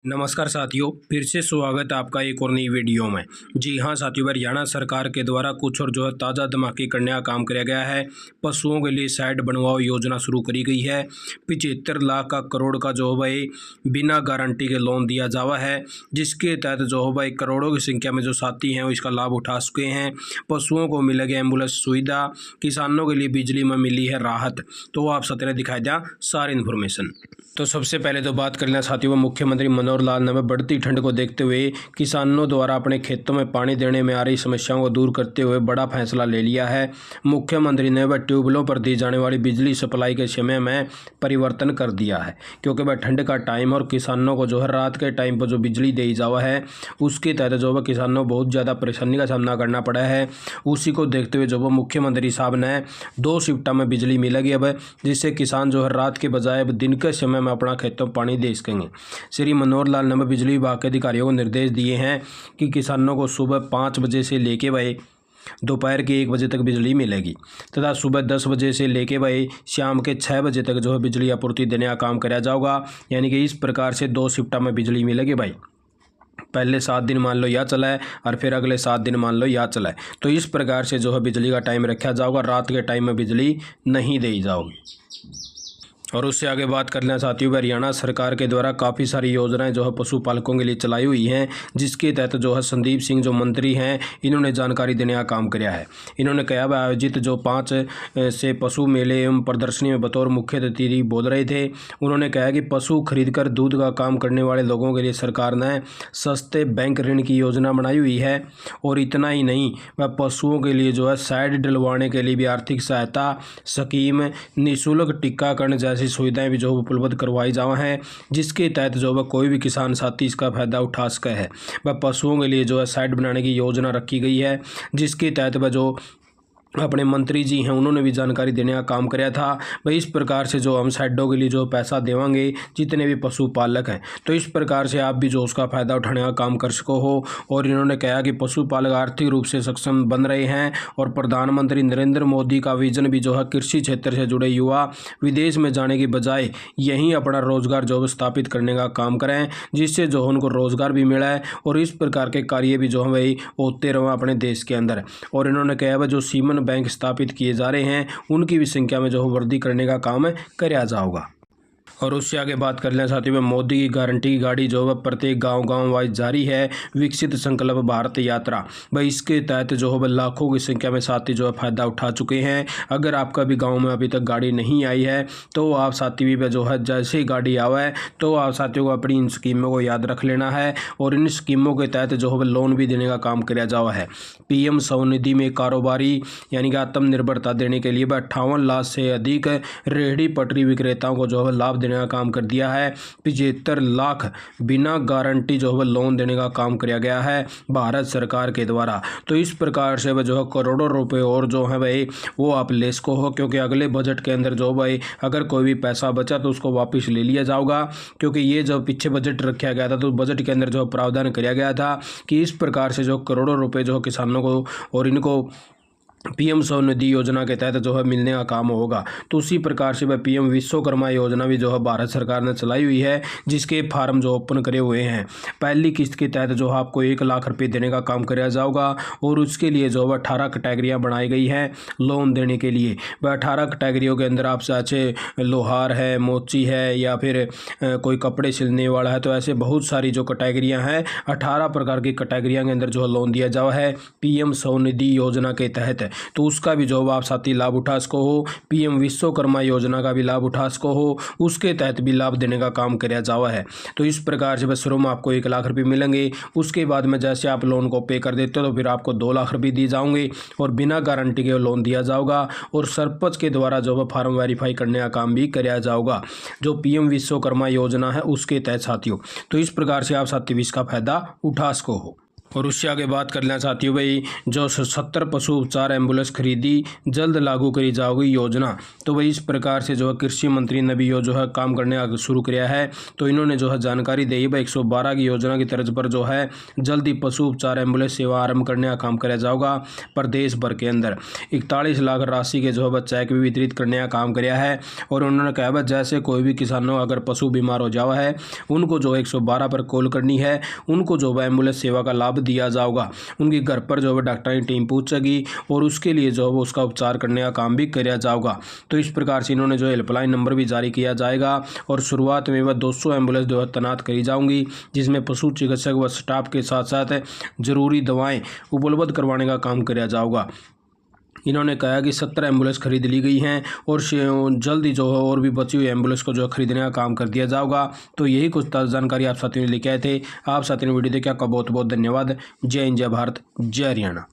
नमस्कार साथियों, फिर से स्वागत है आपका एक और नई वीडियो में। जी हाँ साथियों, हरियाणा सरकार के द्वारा कुछ और ताज़ा धमाके करने का काम किया गया है। पशुओं के लिए साइट बनवाओ योजना शुरू करी गई है। 75 लाख का करोड़ का भाई बिना गारंटी के लोन दिया जावा है, जिसके तहत भाई करोड़ों की संख्या में जो साथी हैं वो इसका लाभ उठा चुके हैं। पशुओं को मिलेगी एम्बुलेंस सुविधा, किसानों के लिए बिजली में मिली है राहत। तो आप साथ ने दिखाई दिया सारी इन्फॉर्मेशन। तो सबसे पहले तो बात कर लेना साथियों, मुख्यमंत्री मनोहर लाल ने बढ़ती ठंड को देखते हुए किसानों द्वारा अपने खेतों में पानी देने में आ रही समस्याओं को दूर करते हुए बड़ा फैसला ले लिया है। मुख्यमंत्री ने ट्यूबवेलों पर दी जाने वाली बिजली सप्लाई के समय में परिवर्तन कर दिया है, क्योंकि ठंड का टाइम और किसानों को रात के टाइम पर जो बिजली दी जावा है उसके तहत किसानों को बहुत ज़्यादा परेशानी का सामना करना पड़ा है। उसी को देखते हुए मुख्यमंत्री साहब ने 2 शिफ्टों में बिजली मिलेगी अब, जिससे किसान रात के बजाय अब दिन के समय में अपना खेतों में पानी दे सकेंगे। श्री मनोहर लाल ने बिजली विभाग के अधिकारियों को निर्देश दिए हैं कि किसानों को सुबह 5 बजे से लेके भाई दोपहर के 1 बजे तक बिजली मिलेगी तथा सुबह 10 बजे से लेके भाई शाम के 6 बजे तक बिजली आपूर्ति देने का काम किया जाएगा। यानी कि इस प्रकार से 2 शिफ्टों में बिजली मिलेगी भाई। पहले 7 दिन मान लो या चला है और फिर अगले 7 दिन मान लो या चला है। तो इस प्रकार से बिजली का टाइम रखा जाएगा, रात के टाइम में बिजली नहीं दी जाओगी। और उससे आगे बात कर लेना साथियों, हरियाणा सरकार के द्वारा काफ़ी सारी योजनाएं पशुपालकों के लिए चलाई हुई हैं, जिसके तहत संदीप सिंह मंत्री हैं, इन्होंने जानकारी देने का काम किया है। इन्होंने कहा आयोजित 5 से पशु मेले एवं प्रदर्शनी में बतौर मुख्य अतिथि बोल रहे थे। उन्होंने कहा कि पशु खरीदकर दूध का काम करने वाले लोगों के लिए सरकार ने सस्ते बैंक ऋण की योजना बनाई हुई है। और इतना ही नहीं, वह पशुओं के लिए साइड डलवाने के लिए भी आर्थिक सहायता स्कीम, निःशुल्क टीकाकरण जैसी सुविधाएं भी उपलब्ध करवाई जावा हैं, जिसके तहत कोई भी किसान साथी इसका फायदा उठा सका है। वह पशुओं के लिए साइट बनाने की योजना रखी गई है, जिसके तहत वह अपने मंत्री जी हैं उन्होंने भी जानकारी देने का काम किया था। भाई इस प्रकार से हम साइडों के लिए पैसा देवांगे जितने भी पशुपालक हैं, तो इस प्रकार से आप भी उसका फ़ायदा उठाने का काम कर सको हो। और इन्होंने कहा कि पशुपालक आर्थिक रूप से सक्षम बन रहे हैं और प्रधानमंत्री नरेंद्र मोदी का विजन भी कृषि क्षेत्र से जुड़े युवा विदेश में जाने की बजाय यहीं अपना रोजगार स्थापित करने का काम करें, जिससे उनको रोजगार भी मिला है और इस प्रकार के कार्य भी भाई होते रहो अपने देश के अंदर। और इन्होंने कहा जो सीमन बैंक स्थापित किए जा रहे हैं उनकी भी संख्या में वृद्धि करने का काम किया जाएगा। और उससे आगे बात कर लें साथियों में, मोदी की गारंटी की गाड़ी प्रत्येक गांव वाइज जारी है, विकसित संकल्प भारत यात्रा। भाई इसके तहत लाखों की संख्या में साथी फ़ायदा उठा चुके हैं। अगर आपका भी गांव में अभी तक गाड़ी नहीं आई है तो आप साथी भी जैसे ही गाड़ी आवा है तो आप साथियों को अपनी इन स्कीमों को याद रख लेना है। और इन स्कीमों के तहत लोन भी देने का काम किया जावा है। PM स्वनिधि में कारोबारी यानी कि आत्मनिर्भरता देने के लिए 58 लाख से अधिक रेहड़ी पटरी विक्रेताओं को लाभ देने का काम कर दिया है। 75 लाख बिना गारंटी लोन देने का काम किया गया है भारत सरकार के द्वारा। तो इस प्रकार से वह करोड़ों रुपए और है भाई वो आप ले सको हो, क्योंकि अगले बजट के अंदर भाई अगर कोई भी पैसा बचा तो उसको वापस ले लिया जाएगा। क्योंकि ये पीछे बजट रखा गया था तो बजट के अंदर प्रावधान किया गया था कि इस प्रकार से करोड़ों रुपए किसानों को और इनको PM स्वनिधि योजना के तहत मिलने का काम होगा। तो उसी प्रकार से वह PM विश्वकर्मा योजना भी भारत सरकार ने चलाई हुई है, जिसके फार्म ओपन करे हुए हैं। पहली किस्त के तहत आपको 1 लाख रुपये देने का काम किया जाएगा और उसके लिए 18 कैटेगरियाँ बनाई गई हैं लोन देने के लिए। वह 18 कैटेगरियों के अंदर आप चाहे लोहार है, मोची है या फिर कोई कपड़े सिलने वाला है, तो ऐसे बहुत सारी कैटेगरियाँ हैं। 18 प्रकार की कैटेगरियाँ के अंदर लोन दिया जावा है PM स्वनिधि योजना के तहत। तो उसका भी आप साथी लाभ उठा सको हो। PM विश्वकर्मा योजना का भी लाभ उठा सको हो, उसके तहत भी लाभ देने का काम किया जावा है। तो इस प्रकार से बस शुरू में आपको 1 लाख रुपये मिलेंगे। उसके बाद में जैसे आप लोन को पे कर देते हो तो फिर आपको 2 लाख रुपये दी जाओगे और बिना गारंटी के लोन दिया जाएगा। और सरपंच के द्वारा फार्म वेरीफाई करने का काम भी किया जाएगा जो PM विश्वकर्मा योजना है उसके तहत साथियों। तो इस प्रकार से आप साथी भी इसका फायदा उठा सको हो। और उससे आगे बात कर लेना चाहती हूँ भाई, जो 70 पशु उपचार एम्बुलेंस खरीदी जल्द लागू करी जाओगी योजना। तो भाई इस प्रकार से जो है कृषि मंत्री ने भी जो है काम करने शुरू किया है। तो इन्होंने जो है जानकारी दी भाई 112 की योजना की तर्ज पर जो है जल्दी पशु उपचार एम्बुलेंस सेवा आरंभ करने का काम किया जाएगा। प्रदेश भर के अंदर 41 लाख राशि के जो है चेक भी वितरित करने का काम किया है। और उन्होंने कहा भाई जैसे कोई भी किसानों अगर पशु बीमार हो जावा है उनको जो 112 पर कॉल करनी है, उनको जो है एम्बुलेंस सेवा का लाभ दिया जाएगा। उनके घर पर जो है डॉक्टरी टीम पहुंचेगी और उसके लिए जो है उसका उपचार करने का काम भी किया जाएगा। तो इस प्रकार से इन्होंने जो हेल्पलाइन नंबर भी जारी किया जाएगा और शुरुआत में वह 200 एम्बुलेंस जो है तैनात करी जाऊंगी, जिसमें पशु चिकित्सक व स्टाफ के साथ साथ जरूरी दवाएं उपलब्ध करवाने का काम किया जाएगा। इन्होंने कहा कि 70 एम्बुलेंस खरीद ली गई हैं और जल्दी जो है और भी बची हुई एम्बुलेंस को जो खरीदने का काम कर दिया जाएगा। तो यही कुछ जानकारी आप साथियों ने लेके आए थे। आप साथियों ने वीडियो देखे, आपका बहुत बहुत धन्यवाद। जय हिंद, जय भारत, जय हरियाणा।